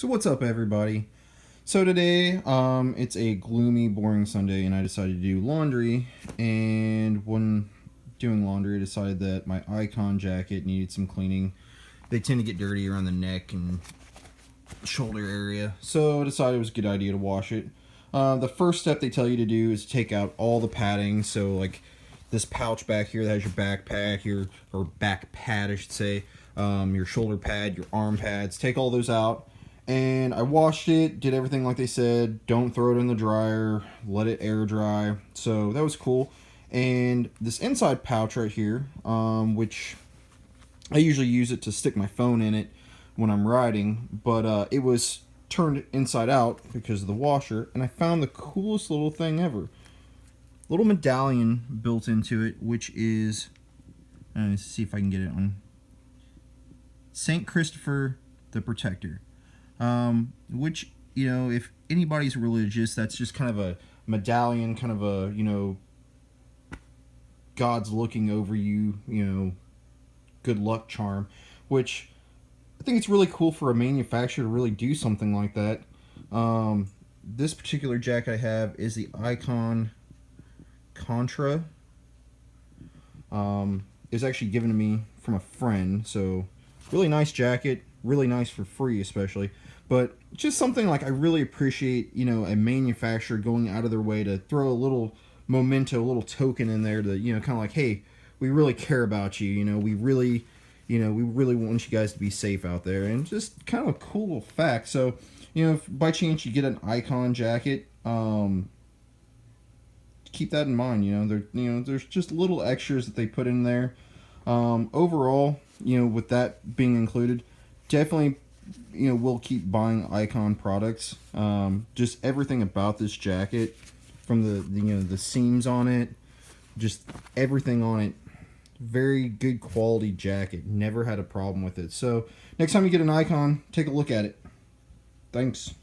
So what's up, everybody? So today, it's a gloomy, boring Sunday, and I decided to do laundry. And when doing laundry, I decided that my Icon jacket needed some cleaning. They tend to get dirty around the neck and shoulder area, so I decided it was a good idea to wash it. The first step they tell you to do is take out all the padding. So like this pouch back here that has your backpack, or back pad, I should say, your shoulder pad, your arm pads. Take all those out. And I washed it, did everything like they said. Don't throw it in the dryer, let it air dry. So that was cool. And this inside pouch right here, which I usually use it to stick my phone in it when I'm riding, but it was turned inside out because of the washer, and I found the coolest little thing ever. Little medallion built into it, which is, let's see if I can get it on, Saint Christopher the Protector. Which, if anybody's religious, that's just kind of a medallion, kind of a, God's looking over you, good luck charm, which I think it's really cool for a manufacturer to really do something like that. This particular jacket I have is the Icon Contra. It was actually given to me from a friend, so really nice jacket, really nice for free especially. But just something like I really appreciate, a manufacturer going out of their way to throw a little memento, a little token in there to, kind of like, hey, we really care about you, we really want you guys to be safe out there. And just kind of a cool little fact. So, if by chance you get an Icon jacket, keep that in mind. There's just little extras that they put in there. Overall, with that being included, definitely, we'll keep buying Icon products. Just everything about this jacket, from the seams on it, just everything on it, very good quality jacket. Never had a problem with it. So next time you get an Icon, take a look at it. Thanks.